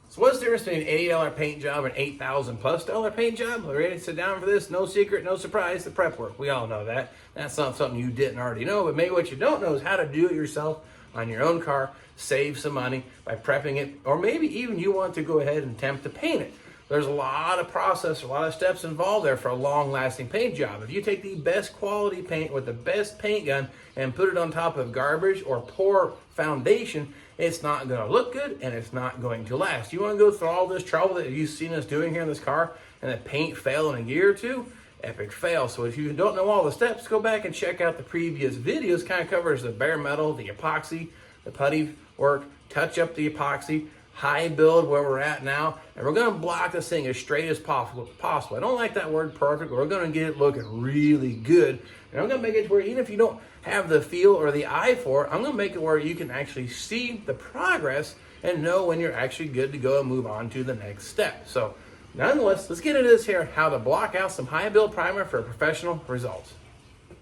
So what's the difference between an $80 paint job and $8,000+ paint job? We're ready to sit down for this. No secret, no surprise, the prep work. We all know that. That's not something you didn't already know, but maybe what you don't know is how to do it yourself on your own car, save some money by prepping it, or maybe even you want to go ahead and attempt to paint it. There's a lot of process, a lot of steps involved there for a long-lasting paint job. If you take the best quality paint with the best paint gun and put it on top of garbage or poor foundation, it's not going to look good and it's not going to last. You want to go through all this trouble that you've seen us doing here in this car and the paint fail in a year or two? Epic fail. So if you don't know all the steps, go back and check out the previous videos. Kind of covers the bare metal, the epoxy, the putty work, touch up the epoxy, high build where we're at now, and we're going to block this thing as straight as possible. I don't like that word perfect, but we're going to get it looking really good. And I'm going to make it to where even if you don't have the feel or the eye for it, I'm going to make it where you can actually see the progress and know when you're actually good to go and move on to the next step. So nonetheless, let's get into this here, how to block out some high build primer for professional results.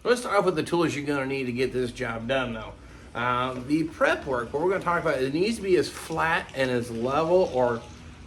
Let's start off with the tools you're going to need to get this job done though. The prep work, what we're going to talk about, it needs to be as flat and as level or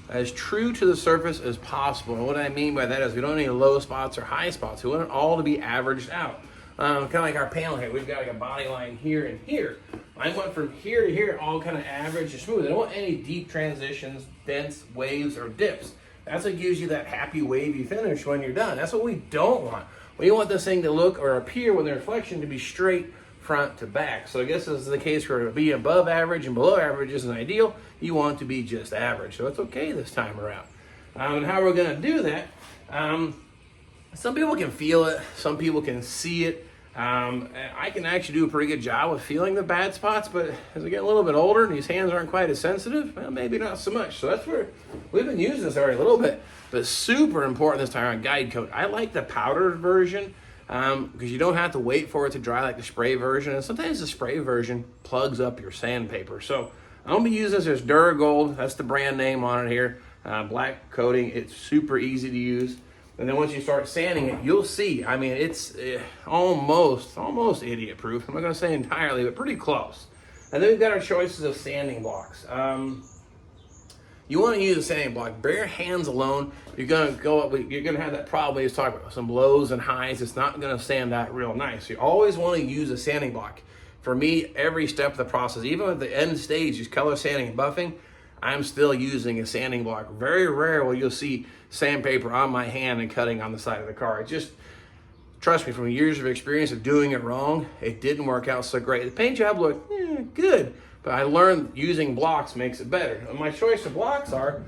as true to the surface as possible. And what I mean by that is we don't need low spots or high spots. We want it all to be averaged out. Kind of like our panel here. We've got like a body line here and here. I want from here to here all kind of average and smooth. I don't want any deep transitions, dents, waves, or dips. That's what gives you that happy wavy finish when you're done. That's what we don't want. We want this thing to look or appear with the reflection to be straight front to back. So I guess this is the case where to be above average and below average isn't ideal. You want to be just average. So it's okay this time around. And how we're going to do that, some people can feel it. Some people can see it. I can actually do a pretty good job of feeling the bad spots, but as I get a little bit older and these hands aren't quite as sensitive, well, maybe not so much. So that's where we've been using this already a little bit, but super important this time on guide coat. I like the powdered version because you don't have to wait for it to dry like the spray version. And sometimes the spray version plugs up your sandpaper. So I'm gonna be using this. There's Duragold, that's the brand name on it here. Black coating, it's super easy to use. And then once you start sanding it, you'll see, I mean, it's almost idiot proof. I'm not gonna say entirely, but pretty close. And then we've got our choices of sanding blocks. You wanna use a sanding block. Bare hands alone, you're gonna have that problem we just talked about, some lows and highs. It's not gonna sand out real nice. You always wanna use a sanding block. For me, every step of the process, even at the end stage, is color sanding and buffing, I'm still using a sanding block. Very rare will you'll see sandpaper on my hand and cutting on the side of the car. It just, trust me, from years of experience of doing it wrong, it didn't work out so great. The paint job looked good, but I learned using blocks makes it better. And my choice of blocks are,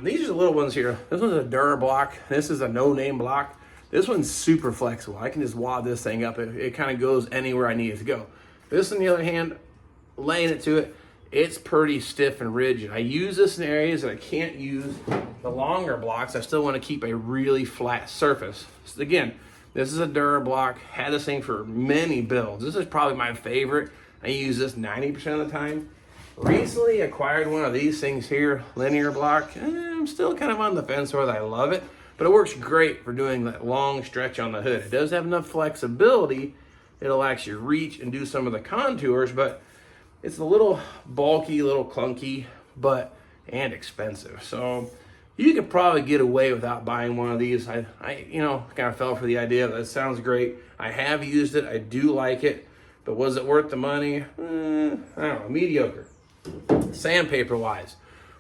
these are the little ones here. This one's a Dura block. This is a no-name block. This one's super flexible. I can just wad this thing up. It kind of goes anywhere I need it to go. This, on the other hand, laying it to it, it's pretty stiff and rigid. I use this in areas that I can't use the longer blocks. I still want to keep a really flat surface. So again, this is a Dura block. Had this thing for many builds. This is probably my favorite. I use this 90% of the time. Recently acquired one of these things here, linear block. I'm still kind of on the fence whether I love it, but it works great for doing that long stretch on the hood. It does have enough flexibility. It'll actually reach and do some of the contours, but it's a little bulky, a little clunky, and expensive. So you could probably get away without buying one of these. I kind of fell for the idea that it sounds great. I have used it. I do like it, but was it worth the money? I don't know, mediocre. Sandpaper wise,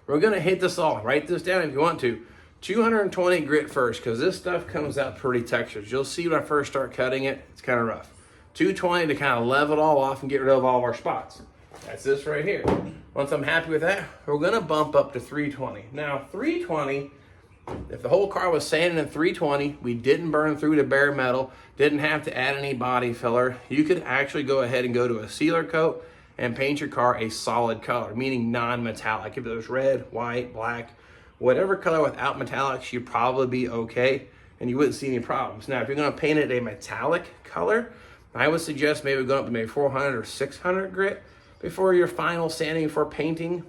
we're gonna hit this all. Write this down if you want to. 220 grit first, because this stuff comes out pretty textured. You'll see when I first start cutting it, it's kind of rough. 220 to kind of level it all off and get rid of all of our spots. That's this right here. Once I'm happy with that, we're gonna bump up to 320. Now 320, if the whole car was sanded in 320, we didn't burn through the bare metal, didn't have to add any body filler, you could actually go ahead and go to a sealer coat and paint your car a solid color, meaning non-metallic. If it was red, white, black, whatever color without metallics, you'd probably be okay and you wouldn't see any problems. Now, if you're gonna paint it a metallic color, I would suggest maybe going up to maybe 400 or 600 grit before your final sanding for painting.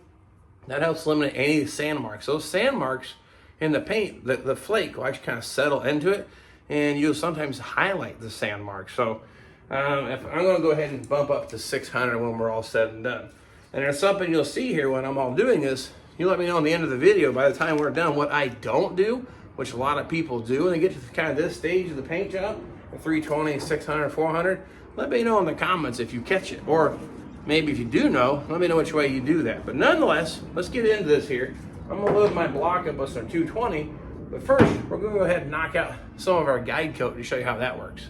That helps eliminate any sand marks. Those sand marks in the paint, the flake will actually kind of settle into it, and you'll sometimes highlight the sand marks. So if I'm gonna go ahead and bump up to 600 when we're all said and done. And there's something you'll see here when I'm all doing this, You let me know in the end of the video, by the time we're done, what I don't do, which a lot of people do when they get to kind of this stage of the paint job, 320, 600, 400. Let me know in the comments if you catch it, or maybe if you do know, let me know which way you do that. But nonetheless, let's get into this here. I'm gonna load my block up with some 220, but first we're gonna go ahead and knock out some of our guide coat to show you how that works.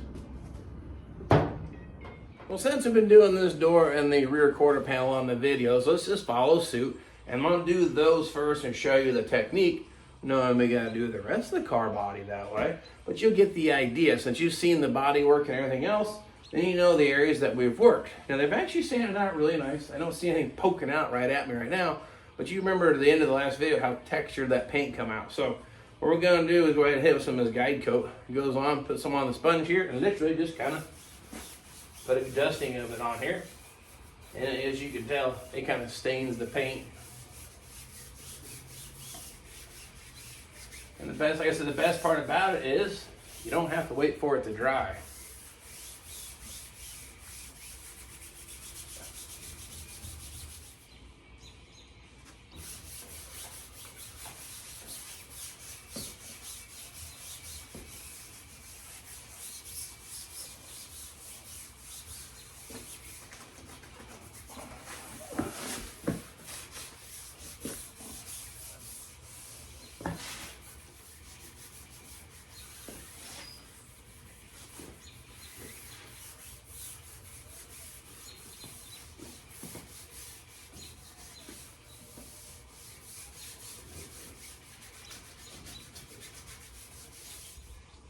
Well, since we've been doing this door and the rear quarter panel on the videos, let's just follow suit. And I'm gonna do those first and show you the technique, knowing we gotta do the rest of the car body that way. But you'll get the idea. Since you've seen the body work and everything else, then you know the areas that we've worked. Now they've actually sanded out really nice. I don't see anything poking out right at me right now, but you remember at the end of the last video how textured that paint come out. So what we're gonna do is go ahead and hit with some of this guide coat. It goes on, put some on the sponge here, and literally just kind of put a dusting of it on here. And as you can tell, it kind of stains the paint. And the best, like I said, the best part about it is you don't have to wait for it to dry.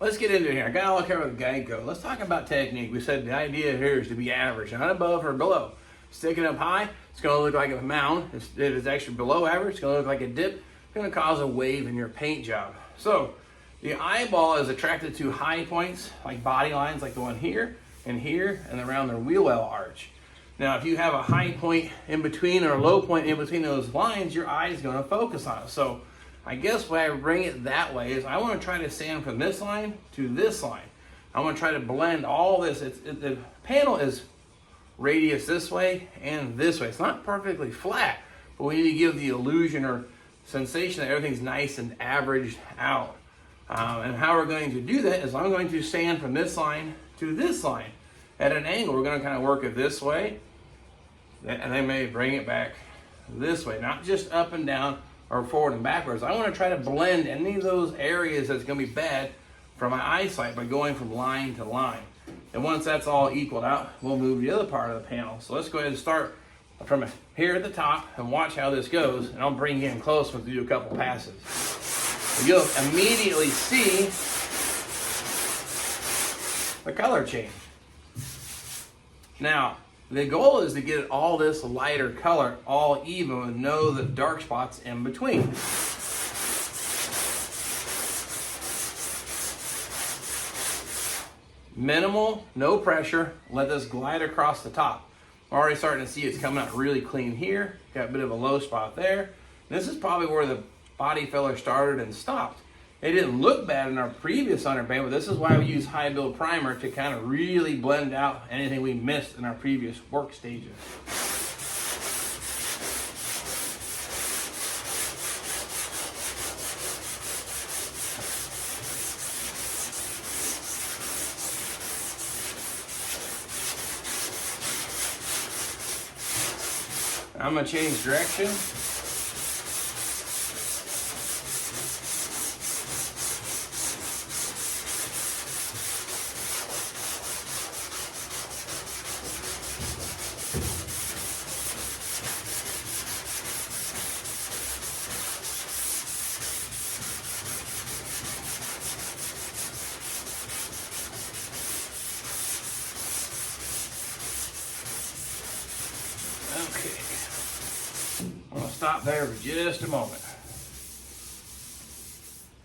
Let's get into it here. I got all covered with guide coat. Let's talk about technique. We said the idea here is to be average, not above or below. Sticking up high, it's going to look like a mound. If it's actually below average, it's going to look like a dip. It's going to cause a wave in your paint job. So the eyeball is attracted to high points, like body lines, like the one here, and around the wheel well arch. Now, if you have a high point in between or a low point in between those lines, your eye is going to focus on it. So I guess why I bring it that way is I want to try to sand from this line to this line. I want to try to blend all this. The panel is radius this way and this way. It's not perfectly flat, but we need to give the illusion or sensation that everything's nice and averaged out. And how we're going to do that is I'm going to sand from this line to this line at an angle. We're going to kind of work it this way, and then maybe bring it back this way, not just up and down or forward and backwards. I want to try to blend any of those areas that's going to be bad for my eyesight by going from line to line. And once that's all equaled out, we'll move the other part of the panel. So let's go ahead and start from here at the top and watch how this goes. And I'll bring you in close once we do a couple passes. So you'll immediately see the color change. Now, the goal is to get all this lighter color all even with no the dark spots in between. Minimal, no pressure, let this glide across the top. I'm already starting to see it's coming out really clean here. Got a bit of a low spot there. This is probably where the body filler started and stopped. It didn't look bad in our previous underpaint, but this is why we use high build primer to kind of really blend out anything we missed in our previous work stages. I'm going to change direction. Stop there for just a moment.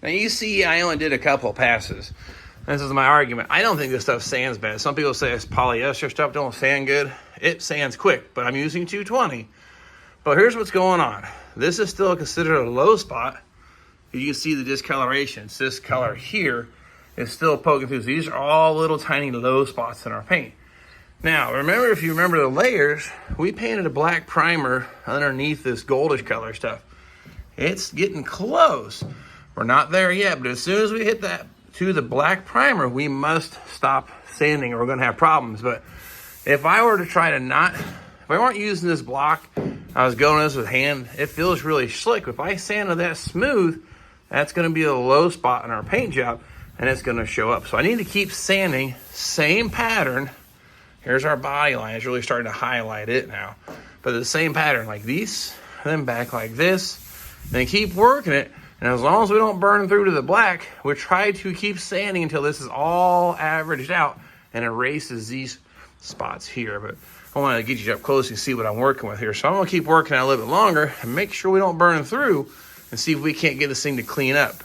Now you see I only did a couple passes. This is my argument. I don't think this stuff sands bad. Some people say it's polyester stuff don't sand good. It sands quick, but I'm using 220. But here's what's going on. This is still considered a low spot. You can see the discoloration. It's this color here is still poking through. So these are all little tiny low spots in our paint. Now, remember, if you remember the layers, we painted a black primer underneath this goldish color stuff. It's getting close. We're not there yet, but as soon as we hit that to the black primer, we must stop sanding or we're gonna have problems. But if I were to try to if I weren't using this block, I was going this with hand, it feels really slick. If I sanded that smooth, that's gonna be a low spot in our paint job and it's gonna show up. So I need to keep sanding, same pattern. Here's our body line, it's really starting to highlight it now. But the same pattern, like these, then back like this, then keep working it. And as long as we don't burn through to the black, we try to keep sanding until this is all averaged out and erases these spots here. But I want to get you up close and see what I'm working with here. So I'm going to keep working out a little bit longer and make sure we don't burn through and see if we can't get this thing to clean up.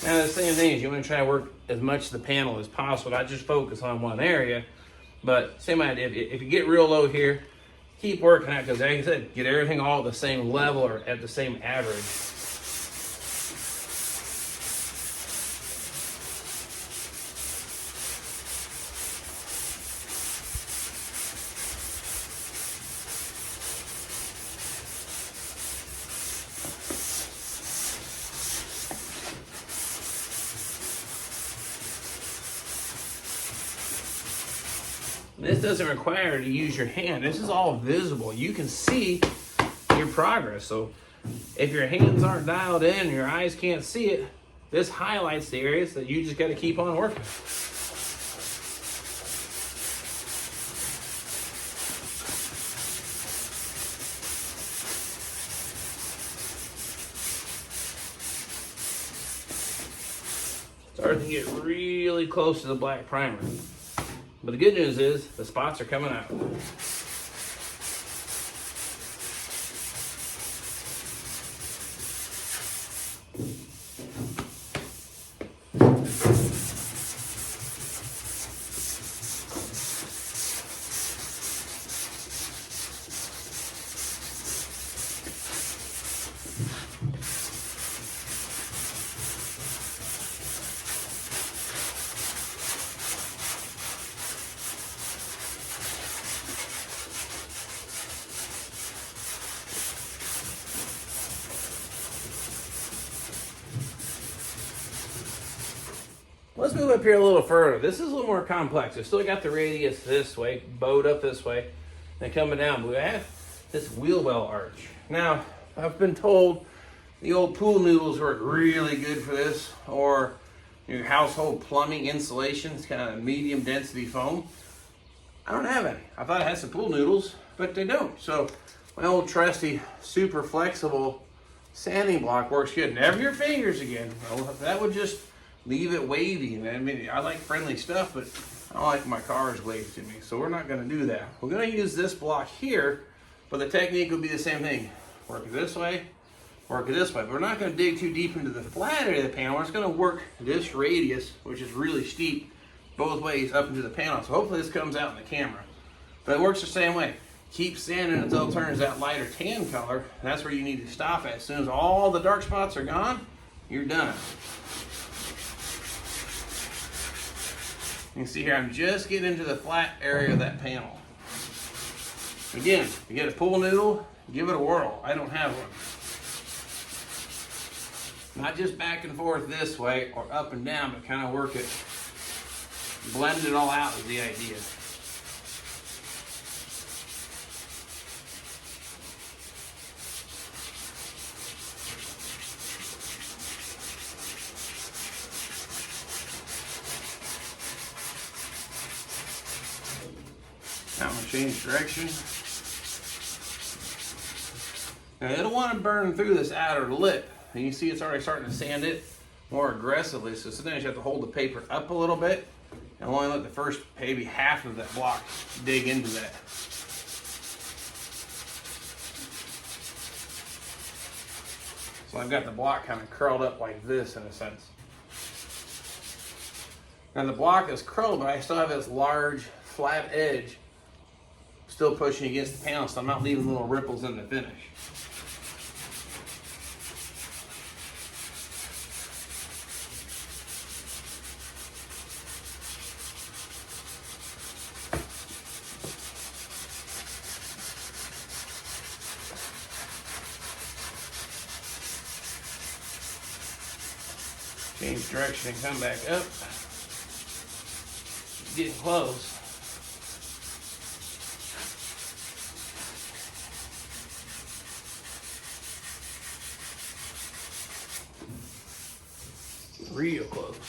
Now the same thing is you want to try to work as much of the panel as possible, not just focus on one area. But same idea, if you get real low here, keep working out, because like I said, get everything all at the same level or at the same average. This doesn't require you to use your hand. This is all visible. You can see your progress. So if your hands aren't dialed in and your eyes can't see it, this highlights the areas that you just got to keep on working. Starting to get really close to the black primer. But the good news is the spots are coming out. Let's move up here a little further. This is a little more complex. We've still got the radius this way, bowed up this way, and coming down. But we have this wheel well arch. Now, I've been told the old pool noodles work really good for this, or your household plumbing insulation. It's kind of medium density foam. I don't have any. I thought it had some pool noodles, but they don't. So my old trusty, super flexible sanding block works good. Never your fingers again. Well, that would just leave it wavy. I mean, I like friendly stuff, but I don't like my cars waved to me. So we're not gonna do that. We're gonna use this block here, but the technique would be the same thing. Work it this way, work it this way. But we're not gonna dig too deep into the flat area of the panel. We're just gonna work this radius, which is really steep, both ways up into the panel. So hopefully this comes out in the camera. But it works the same way. Keep sanding until it turns that lighter tan color. That's where you need to stop at. As soon as all the dark spots are gone, you're done. You can see here, I'm just getting into the flat area of that panel. Again, you get a pool noodle, give it a whirl. I don't have one. Not just back and forth this way or up and down, but kind of work it, blend it all out is the idea. Now I'm going to change direction. Now you don't want to burn through this outer lip. And you see it's already starting to sand it more aggressively. So sometimes you have to hold the paper up a little bit and only let the first maybe half of that block dig into that. So I've got the block kind of curled up like this in a sense. Now the block is curled, but I still have this large flat edge still pushing against the panel, so I'm not leaving little ripples in the finish. Change direction and come back up. Getting close. Real close.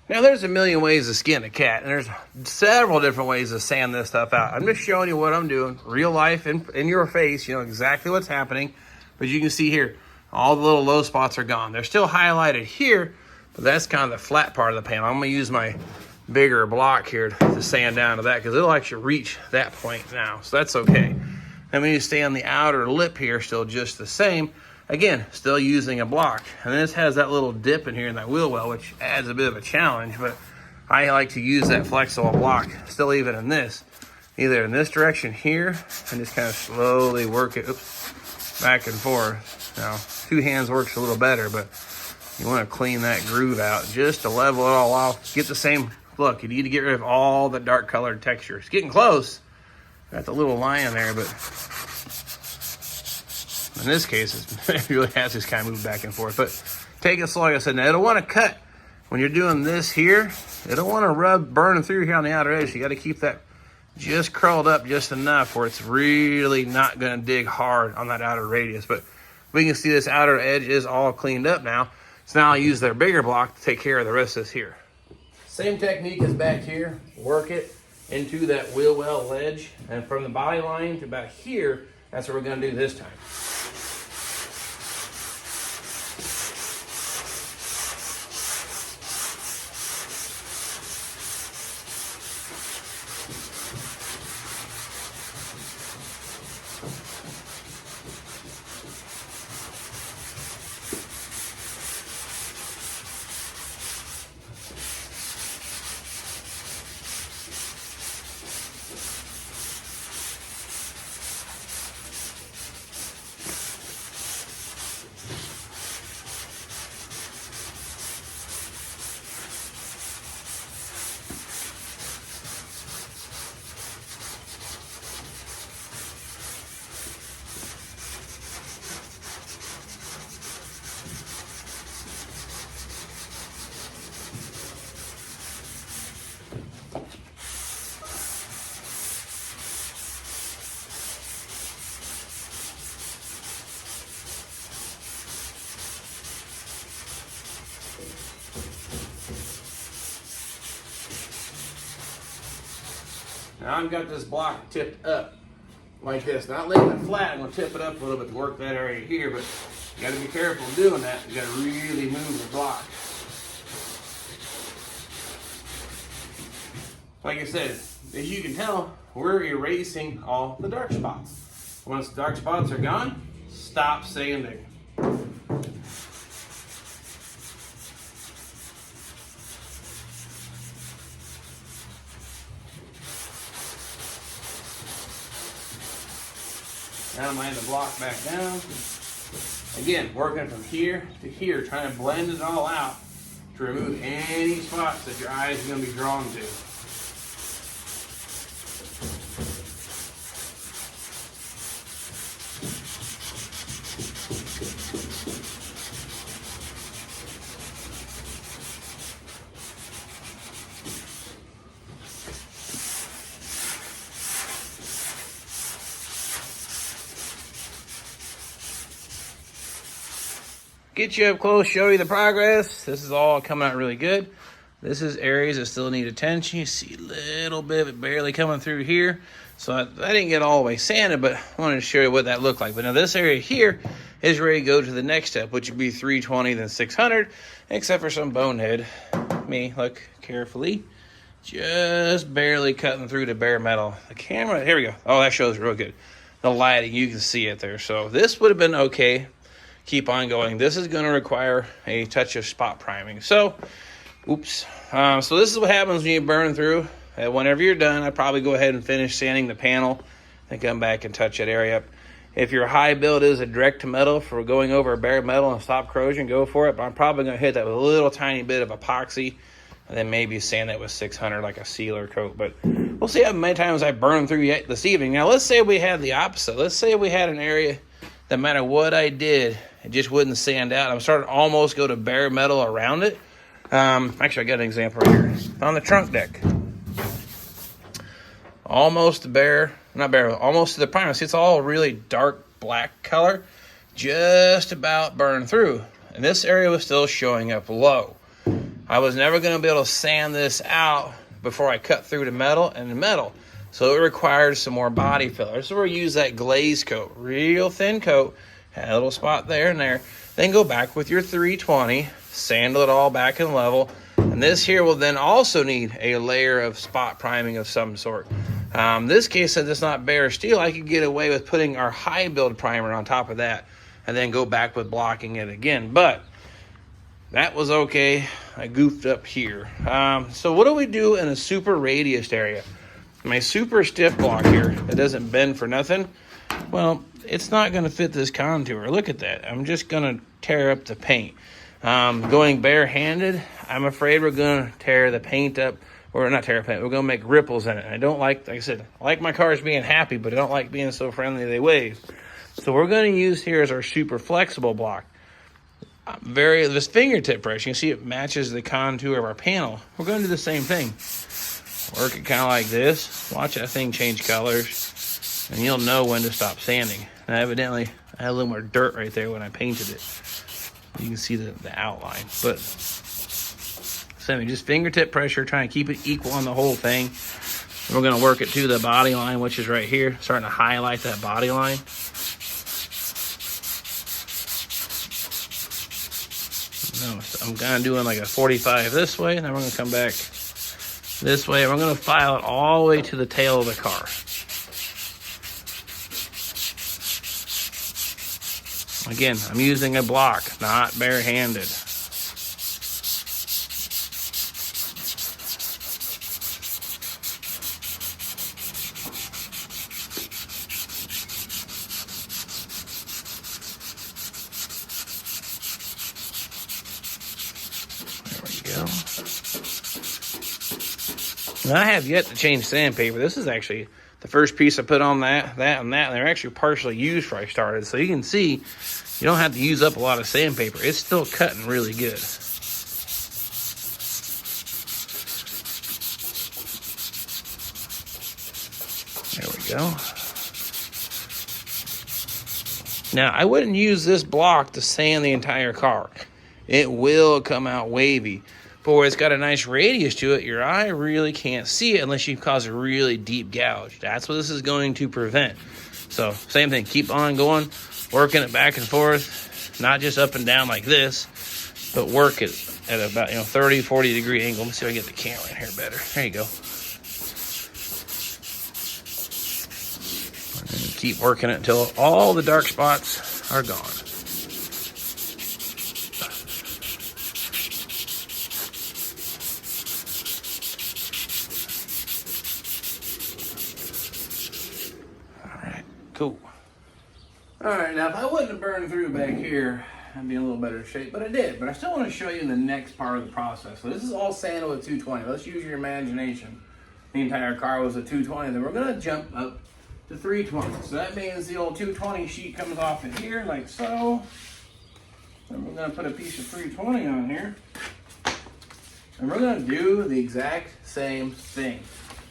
Now there's a million ways to skin a cat, and there's several different ways to sand this stuff out. I'm just showing you what I'm doing, real life in your face. You know exactly what's happening, but you can see here, all the little low spots are gone. They're still highlighted here, but that's kind of the flat part of the panel. I'm gonna use my bigger block here to sand down to that because it'll actually reach that point now, so that's okay. And when you stay on the outer lip here, still just the same. Again, still using a block. And this has that little dip in here in that wheel well, which adds a bit of a challenge, but I like to use that flexible block, still even in this, either in this direction here, and just kind of slowly work it, back and forth. Now, two hands works a little better, but you want to clean that groove out just to level it all off. Get the same look. You need to get rid of all the dark colored texture. It's getting close. Got the little line there, but in this case, it really has just kind of moved back and forth. But take it slow, like I said. Now, it'll want to cut. When you're doing this here, it'll want to burn through here on the outer edge. You got to keep that just curled up just enough where it's really not going to dig hard on that outer radius. But we can see this outer edge is all cleaned up now. So now I'll use their bigger block to take care of the rest of this here. Same technique as back here. Work it into that wheel well ledge. And from the body line to about here, that's what we're going to do this time. Now I've got this block tipped up like this. Not leaving it flat, I'm gonna tip it up a little bit to work that area here, but you gotta be careful doing that. You gotta really move the block. Like I said, as you can tell, we're erasing all the dark spots. Once the dark spots are gone, stop sanding. Now I'm laying the block back down. Again, working from here to here, trying to blend it all out to remove any spots that your eyes are going to be drawn to. Get you up close, show you the progress. This is all coming out really good. This is areas that still need attention. You see a little bit of it barely coming through here. So I didn't get all the way sanded, but I wanted to show you what that looked like. But now this area here is ready to go to the next step, which would be 320, then 600, except for some bonehead. Me, look carefully. Just barely cutting through the bare metal. The camera, here we go. Oh, that shows real good. The lighting, you can see it there. So this would have been okay. Keep on going. This is going to require a touch of spot priming. So, oops. So this is what happens when you burn through. Whenever you're done, I'd probably go ahead and finish sanding the panel and come back and touch that area up. If your high build is a direct to metal for going over bare metal and stop corrosion, go for it. But I'm probably going to hit that with a little tiny bit of epoxy and then maybe sand that with 600 like a sealer coat. But We'll see how many times I burn through yet this evening. Now, let's say we had the opposite. Let's say we had an area that no matter what I did, it just wouldn't sand out. I'm starting to almost go to bare metal around it. Actually, I got an example right here. On the trunk deck. Almost bare, not bare, almost to the primer. See, it's all really dark black color. Just about burned through. And this area was still showing up low. I was never going to be able to sand this out before I cut through the metal and the metal. So it required some more body filler. So we'll use that glaze coat, real thin coat, had a little spot there and there. Then go back with your 320, sandal it all back in level. And this here will then also need a layer of spot priming of some sort. This case, since it's not bare steel, I could get away with putting our high build primer on top of that and then go back with blocking it again. But that was okay. I goofed up here. So what do we do in a super radiused area? My super stiff block here, it doesn't bend for nothing. Well, it's not going to fit this contour. Look at that. I'm just going to tear up the paint. Going barehanded, I'm afraid we're going to tear the paint up. Or not tear paint, we're going to make ripples in it. I don't like I said, I like my cars being happy, but I don't like being so friendly they wave. So we're going to use here as our super flexible block. This fingertip press, you can see it matches the contour of our panel. We're going to do the same thing. Work it kind of like this. Watch that thing change colors, and you'll know when to stop sanding. And evidently, I had a little more dirt right there when I painted it. You can see the outline. But just fingertip pressure, trying to keep it equal on the whole thing. And we're going to work it to the body line, which is right here. Starting to highlight that body line. So I'm kind of doing like a 45 this way, and then we're going to come back this way. And we're going to file it all the way to the tail of the car. Again, I'm using a block, not barehanded. Now, I have yet to change sandpaper. This is actually the first piece I put on that, and they're actually partially used before I started. So you can see you don't have to use up a lot of sandpaper. It's still cutting really good. There we go. Now, I wouldn't use this block to sand the entire car. It will come out wavy. But where it's got a nice radius to it, your eye really can't see it unless you cause a really deep gouge. That's what this is going to prevent. So, same thing. Keep on going, working it back and forth, not just up and down like this, but work it at about 30, 40 degree angle. Let me see if I can get the camera in here better. There you go. And keep working it until all the dark spots are gone. Cool. All right, now if I wouldn't have burned through back here, I'd be in a little better shape, but I did. But I still want to show you the next part of the process. So this is all sanded with 220. Let's use your imagination. The entire car was a 220. Then we're going to jump up to 320. So that means the old 220 sheet comes off in here like so. Then we're going to put a piece of 320 on here. And we're going to do the exact same thing.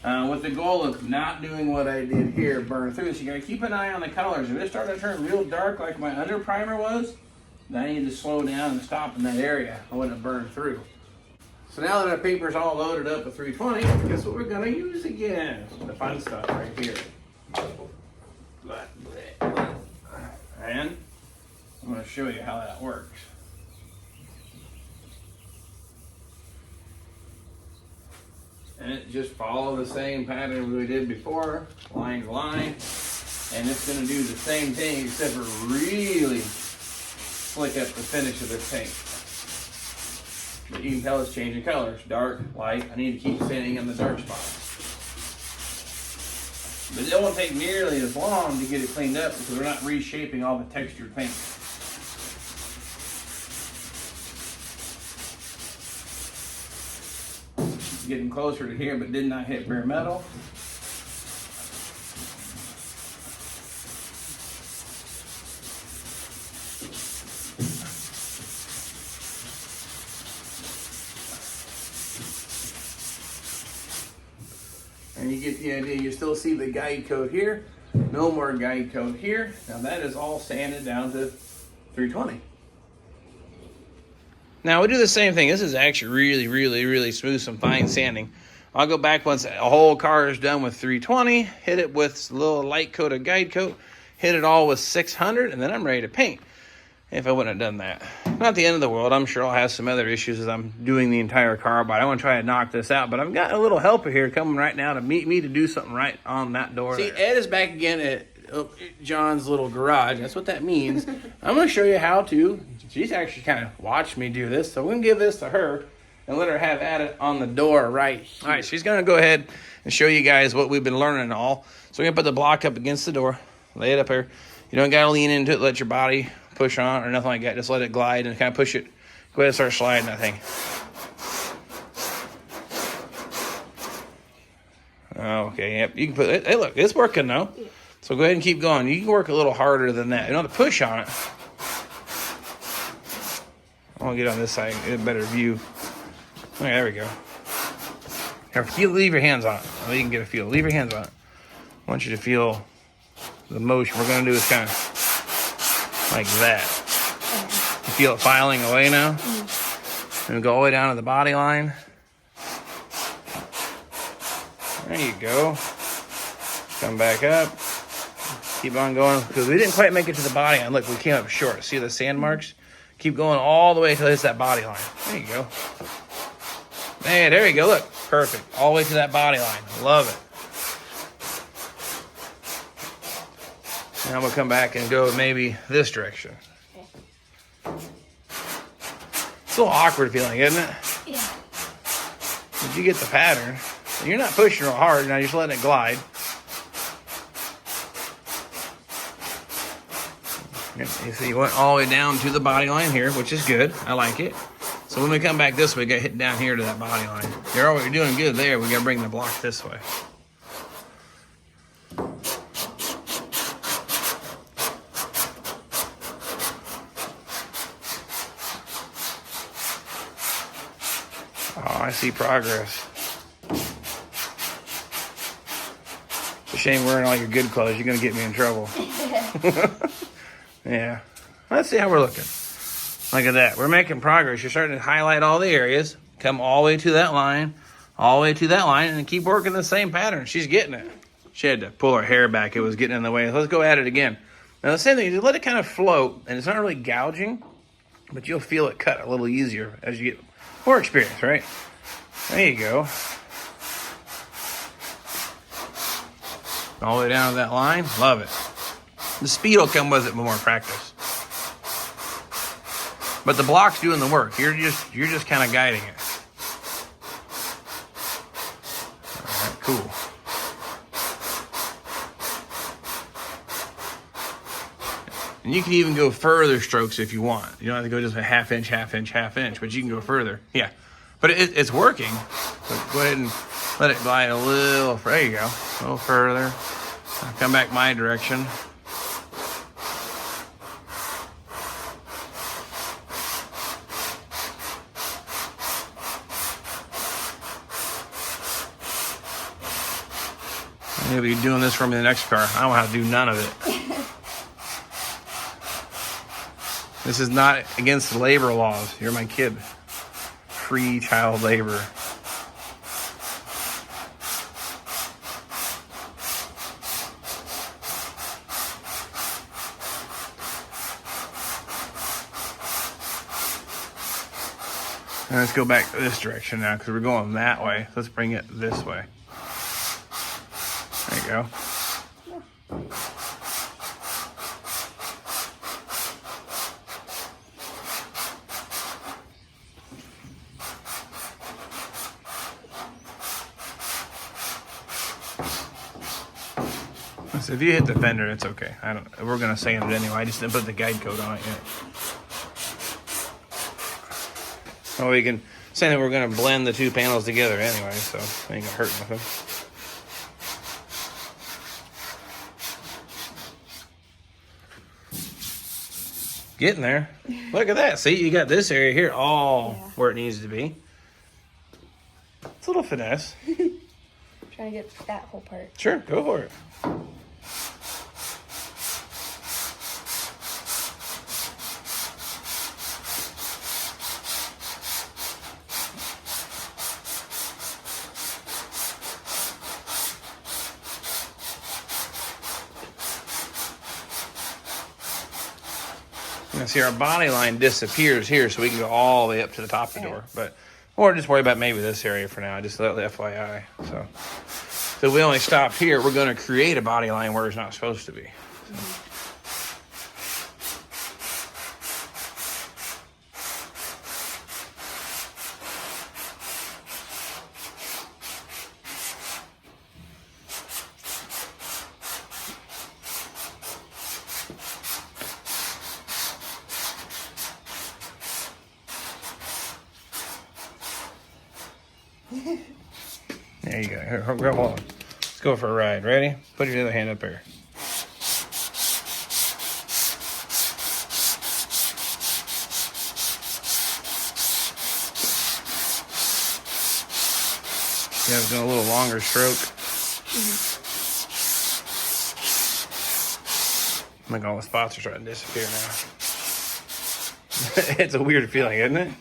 With the goal of not doing what I did here, burn through. So you got to keep an eye on the colors. If it's starting to turn real dark like my under primer was, then I need to slow down and stop in that area. I wouldn't have burned through. So now that our paper's all loaded up with 320, guess what we're going to use again? The fun stuff right here. And I'm going to show you how that works. And it just follow the same pattern we did before, line to line. And it's going to do the same thing except for really slick up the finish of this paint. But you can tell it's changing colors, dark, light. I need to keep sanding in the dark spots. But it won't take nearly as long to get it cleaned up because we're not reshaping all the textured paint. getting closer to here, but did not hit bare metal. And you get the idea. You still see the guide code here. No more guide code here. Now that is all sanded down to 320. Now we do the same thing. This is actually really, really, really smooth, some fine sanding. I'll go back once a whole car is done with 320, hit it with a little light coat of guide coat, hit it all with 600, and then I'm ready to paint. If I wouldn't have done that. Not the end of the world. I'm sure I'll have some other issues as I'm doing the entire car, but I want to try to knock this out. But I've got a little helper here coming right now to meet me to do something right on that door. See, Ed is back again at John's little garage. That's what that means. I'm going to show you how to. She's actually kind of watched me do this, so we're going to give this to her and let her have at it on the door right here. All right, she's going to go ahead and show you guys what we've been learning and all. So we're going to put the block up against the door, lay it up here. You don't got to lean into it, let your body push on or nothing like that. Just let it glide and kind of push it. Go ahead and start sliding that thing. Okay, yep. You can put it. Hey, look, it's working though. Yeah. So go ahead and keep going. You can work a little harder than that. You don't have to push on it. I want to get on this side, get a better view. Okay, there we go. Here, leave your hands on it. You can get a feel. Leave your hands on it. I want you to feel the motion. We're going to do is kind of like that. You feel it filing away now? And go all the way down to the body line. There you go. Come back up. Keep on going. Because we didn't quite make it to the body line. Look, we came up short. See the sand marks? Keep going all the way until it hits that body line. There you go. Hey, there you go. Look. Perfect. All the way to that body line. Love it. Now we'll come back and go maybe this direction. It's a little awkward feeling, isn't it? Yeah. But you get the pattern. You're not pushing real hard. Now you're just letting it glide. You see, you went all the way down to the body line here, which is good. I like it. So when we come back this way, we got to hit down here to that body line. You're doing good there. We got to bring the block this way. Oh, I see progress. It's a shame wearing all your good clothes. You're going to get me in trouble. Yeah. Let's see how we're looking. Look at that. We're making progress. You're starting to highlight all the areas. Come all the way to that line. All the way to that line. And keep working the same pattern. She's getting it. She had to pull her hair back. It was getting in the way. Let's go at it again. Now, the same thing. You let it kind of float. And it's not really gouging. But you'll feel it cut a little easier as you get more experience, right? There you go. All the way down to that line. Love it. The speed will come with it with more practice. But the block's doing the work. You're just kind of guiding it. All right, cool. And you can even go further strokes if you want. You don't have to go just a half inch, but you can go further. Yeah. But it's working. So go ahead and let it glide a little. There you go. A little further. I'll come back my direction. You'll be doing this for me in the next car. I don't know how to do none of it. This is not against the labor laws. You're my kid. Free child labor. And let's go back this direction now because we're going that way. Let's bring it this way. There you go. So if you hit the fender, it's okay. We're gonna sand it anyway. I just didn't put the guide coat on it yet. Oh, we can saying that we're going to blend the two panels together anyway, so ain't gonna hurt nothing. Getting there. Look at that. See, you got this area here all where it needs to be. It's a little finesse. Trying to get that whole part. Sure, go for it. Now see, our body line disappears here, so we can go all the way up to the top of the door. But or just worry about maybe this area for now, just let the FYI. So if we only stop here, we're going to create a body line where it's not supposed to be. So. There you go. Here, hold on. Let's go for a ride. Ready? Put your other hand up here. Yeah, I'm doing a little longer stroke. Like all the spots are starting to disappear now. It's a weird feeling, isn't it?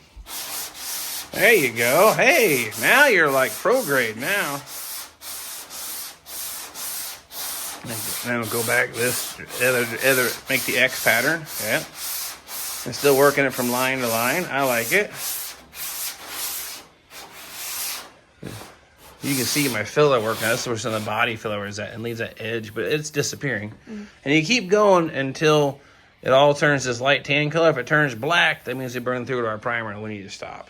There you go. Hey, now you're like pro grade now. Then we'll go back this other make the X pattern. Yeah. I'm still working it from line to line. I like it. You can see my filler working. That's where some of the body filler is at and leaves that edge, but it's disappearing. And you keep going until it all turns this light tan color. If it turns black, that means it burned through to our primer and we need to stop.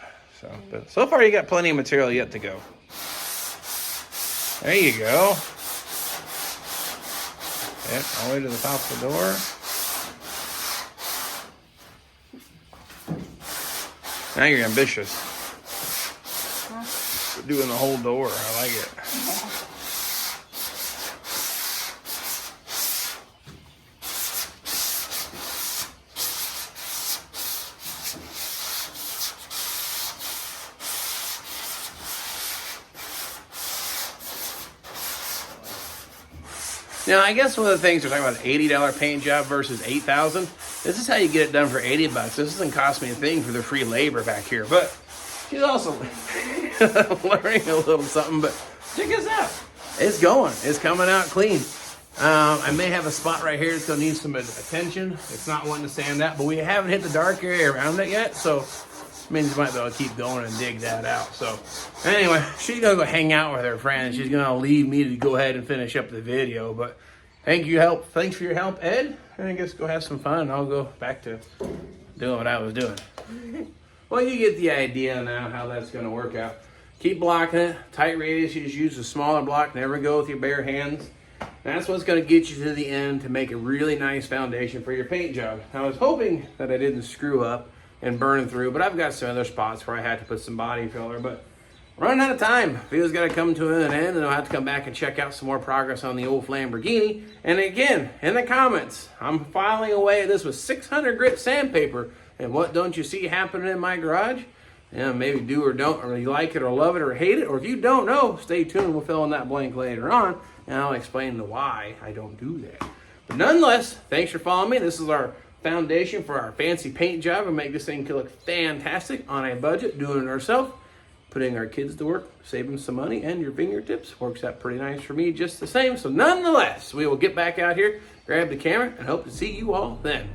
But so far you got plenty of material yet to go. There you go. Yep, all the way to the top of the door. Now you're ambitious. You're doing the whole door. I like it. Now, I guess one of the things we're talking about, $80 paint job versus $8,000. This is how you get it done for $80. This doesn't cost me a thing for the free labor back here. But she's also learning a little something. But check this out. It's going. It's coming out clean. I may have a spot right here that's going to need some attention. It's not wanting to sand out, but we haven't hit the dark area around it yet. So means you might be able to keep going and dig that out. So anyway, she's gonna go hang out with her friends. She's gonna leave me to go ahead and finish up the video. But thanks for your help, Ed. And I guess go have some fun. I'll go back to doing what I was doing. Well, you get the idea now how that's gonna work out. Keep blocking it. Tight radius, you just use a smaller block. Never go with your bare hands. That's what's gonna get you to the end to make a really nice foundation for your paint job. I was hoping that I didn't screw up and burn through, but I've got some other spots where I had to put some body filler, but running out of time. Video's got to come to an end, and I'll have to come back and check out some more progress on the old Lamborghini. And again, in the comments, I'm filing away at this with 600 grit sandpaper, and what don't you see happening in my garage? Yeah, maybe do or don't, or you like it or love it or hate it, or if you don't know, stay tuned. We'll fill in that blank later on, and I'll explain the why I don't do that. But nonetheless, thanks for following me. This is our foundation for our fancy paint job and make this thing look fantastic on a budget, doing it ourselves, putting our kids to work, saving some money, and your fingertips works out pretty nice for me just the same. So nonetheless, we will get back out here, grab the camera, and hope to see you all then.